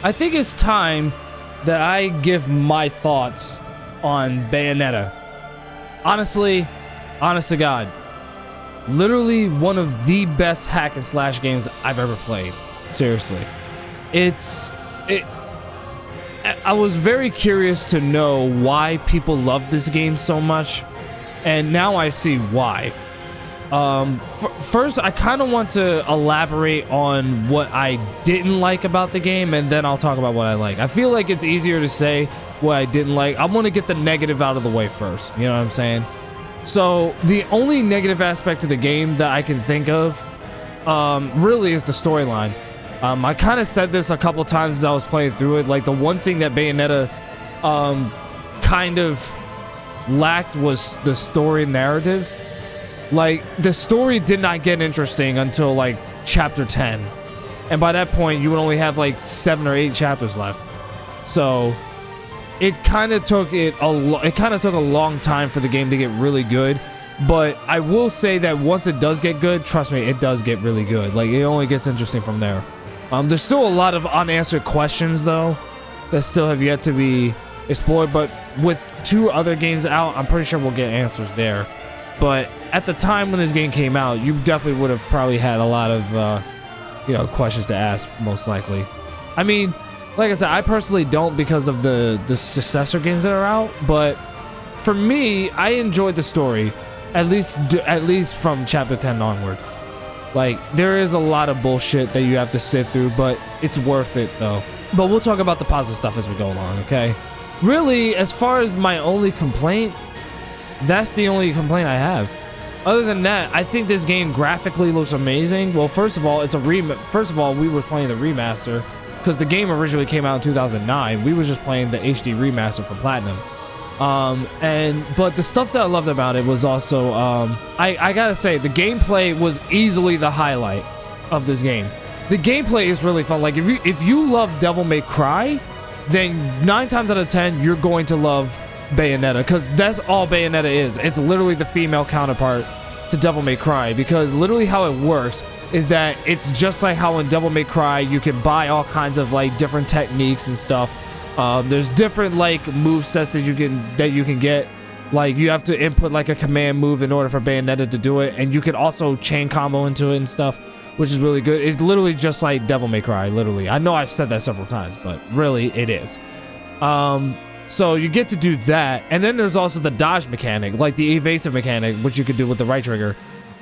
I think it's time that I give my thoughts on Bayonetta. Honestly, honest to God, literally one of the best hack and slash games I've ever played. Seriously. I was very curious to know why people love this game so much, and now I see why. First, I kind of want to elaborate on what I didn't like about the game, and then I'll talk about what I like. I feel like it's easier to say what I didn't like. I want to get the negative out of the way first, you know what I'm saying? So, the only negative aspect of the game that I can think of, really is the storyline. I kind of said this a couple times as I was playing through it. Like, the one thing that Bayonetta kind of lacked was the story narrative. Like, the story did not get interesting until, like, chapter 10. And by that point, you would only have, like, 7 or 8 chapters left. So, it kind of took a long time for the game to get really good. But I will say that once it does get good, trust me, it does get really good. Like, it only gets interesting from there. There's still a lot of unanswered questions, though, that still have yet to be explored. But with 2 other games out, I'm pretty sure we'll get answers there. But at the time when this game came out, you definitely would have probably had a lot of, questions to ask, most likely. I mean, like I said, I personally don't because of the successor games that are out. But for me, I enjoyed the story, at least from chapter 10 onward. Like, there is a lot of bullshit that you have to sit through, but it's worth it, though. But we'll talk about the positive stuff as we go along, okay? Really, as far as my only complaint, that's the only complaint I have. Other than that, I think this game graphically looks amazing. Well, first of all, we were playing the remaster, because the game originally came out in 2009. We were just playing the HD remaster for Platinum. But the stuff that I loved about it was also, I gotta say, the gameplay was easily the highlight of this game. The gameplay is really fun. Like, if you love Devil May Cry, then 9 times out of 10, you're going to love Bayonetta, because that's all Bayonetta is. It's literally the female counterpart to Devil May Cry, because literally how it works is that it's just like how in Devil May Cry, you can buy all kinds of, like, different techniques and stuff. There's different, like, move sets that you can get. Like, you have to input, like, a command move in order for Bayonetta to do it, and you can also chain combo into it and stuff, which is really good. It's literally just like Devil May Cry, literally. I know I've said that several times, but really, it is. So you get to do that, and then there's also the dodge mechanic, like the evasive mechanic, which you can do with the right trigger.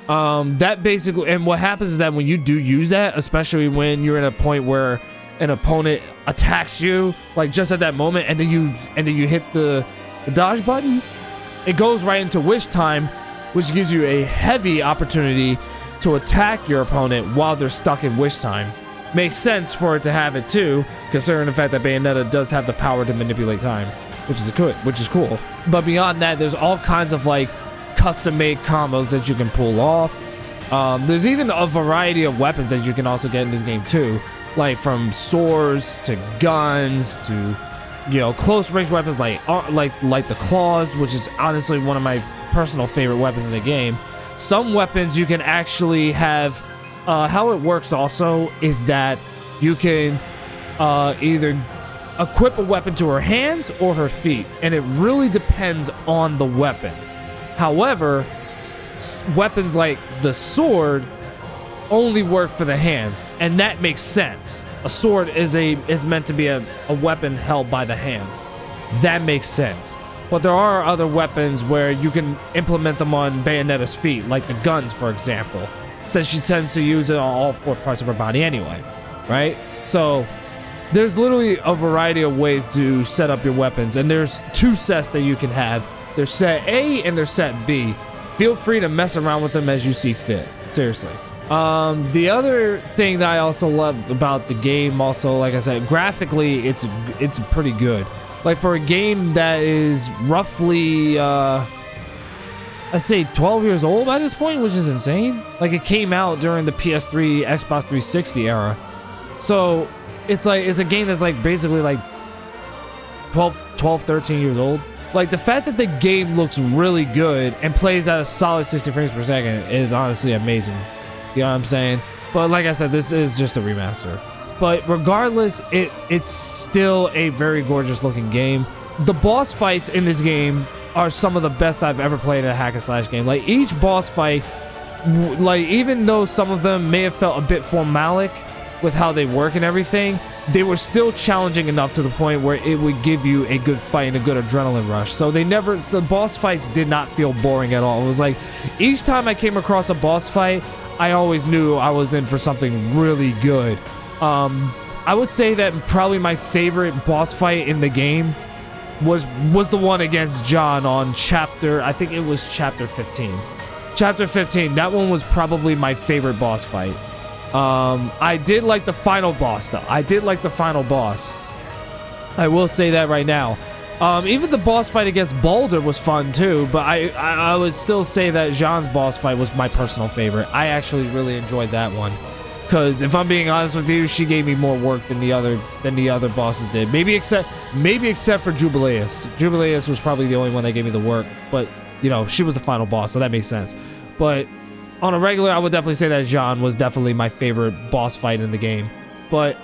That basically, and what happens is that when you do use that, especially when you're in a point where an opponent attacks you, like just at that moment, and then you hit the dodge button, it goes right into wish time, which gives you a heavy opportunity to attack your opponent while they're stuck in wish time. Makes sense for it to have it too, considering the fact that Bayonetta does have the power to manipulate time, which is cool. But beyond that, there's all kinds of, like, custom-made combos that you can pull off. There's even a variety of weapons that you can also get in this game too, like from swords to guns to, close-range weapons like the claws, which is honestly one of my personal favorite weapons in the game. Some weapons you can actually have. How it works also is that you can either equip a weapon to her hands or her feet, and it really depends on the weapon. However, weapons like the sword only work for the hands, and that makes sense. A sword is meant to be a weapon held by the hand. That makes sense. But there are other weapons where you can implement them on Bayonetta's feet, like the guns, for example, since she tends to use it on all 4 parts of her body anyway, right? So there's literally a variety of ways to set up your weapons, and there's 2 sets that you can have. There's set A and there's set B. Feel free to mess around with them as you see fit. Seriously. The other thing that I also loved about the game, also, like I said, graphically, it's pretty good. Like, for a game that is roughly, I'd say 12 years old by this point, which is insane. Like, it came out during the PS3, Xbox 360 era. So, it's a game that's, like, basically, like, 12, 13 years old. Like, the fact that the game looks really good and plays at a solid 60 frames per second is honestly amazing. You know what I'm saying? But like I said, this is just a remaster. But regardless, it's still a very gorgeous looking game. The boss fights in this game are some of the best I've ever played in a hack and slash game. Like, each boss fight, like, even though some of them may have felt a bit formalic with how they work and everything, they were still challenging enough to the point where it would give you a good fight and a good adrenaline rush. So the boss fights did not feel boring at all. It was like, each time I came across a boss fight, I always knew I was in for something really good. I would say that probably my favorite boss fight in the game was the one against John on I think it was chapter 15. Chapter 15, that one was probably my favorite boss fight. I did like the final boss, though. I did like the final boss. I will say that right now. Even the boss fight against Baldur was fun, too, but I would still say that Jean's boss fight was my personal favorite. I actually really enjoyed that one. Because if I'm being honest with you, she gave me more work than the other bosses did. Maybe except for Jubileus. Jubileus was probably the only one that gave me the work, but you know, she was the final boss, so that makes sense. But on a regular, I would definitely say that Jean was definitely my favorite boss fight in the game. But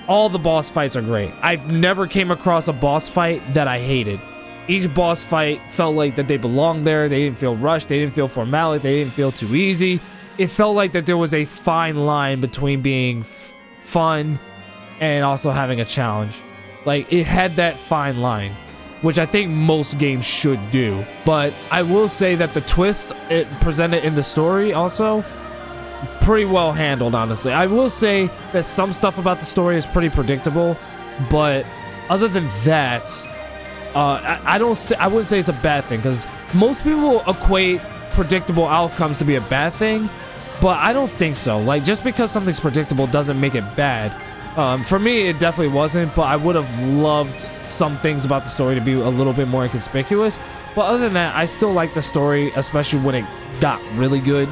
all the boss fights are great. I've never came across a boss fight that I hated. Each boss fight felt like that they belonged there. They didn't feel rushed. They didn't feel formalic. They didn't feel too easy. It felt like that there was a fine line between being fun and also having a challenge. Like, it had that fine line, which I think most games should do. But I will say that the twist it presented in the story also, pretty well handled, honestly. I will say that some stuff about the story is pretty predictable, but other than that, I wouldn't say it's a bad thing, because most people equate predictable outcomes to be a bad thing, but I don't think so. Like, just because something's predictable doesn't make it bad. For me, it definitely wasn't, but I would have loved some things about the story to be a little bit more inconspicuous. But other than that, I still like the story, especially when it got really good.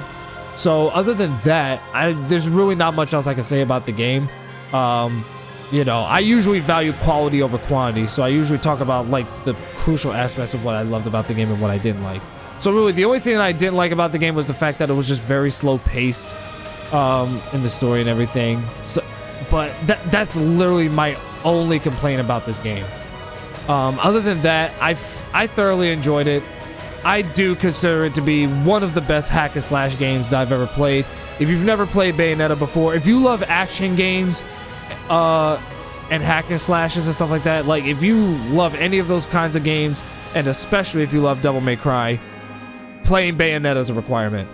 So other than that, there's really not much else I can say about the game. You know, I usually value quality over quantity, so I usually talk about, like, the crucial aspects of what I loved about the game and what I didn't like. So really, the only thing that I didn't like about the game was the fact that it was just very slow-paced in the story and everything. So, but that's literally my only complaint about this game. Other than that, I thoroughly enjoyed it. I do consider it to be one of the best hack and slash games that I've ever played. If you've never played Bayonetta before, if you love action games and hack and slashes and stuff like that, like, if you love any of those kinds of games, and especially if you love Devil May Cry, playing Bayonetta is a requirement.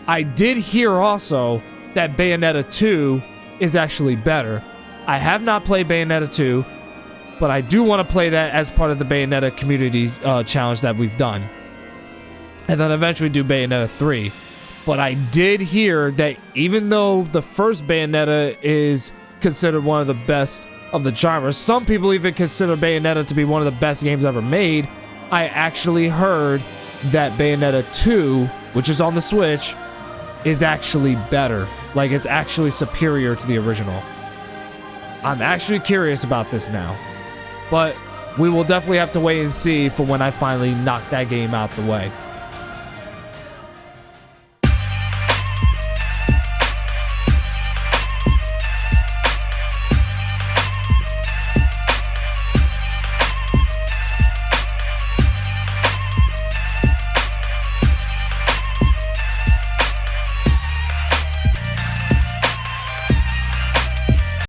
I did hear also that Bayonetta 2 is actually better. I have not played Bayonetta 2, but I do want to play that as part of the Bayonetta community challenge that we've done. And then eventually do Bayonetta 3. But I did hear that even though the first Bayonetta is considered one of the best of the genre, some people even consider Bayonetta to be one of the best games ever made. I actually heard that Bayonetta 2, which is on the Switch, is actually better. Like, it's actually superior to the original. I'm actually curious about this now. But we will definitely have to wait and see for when I finally knock that game out the way.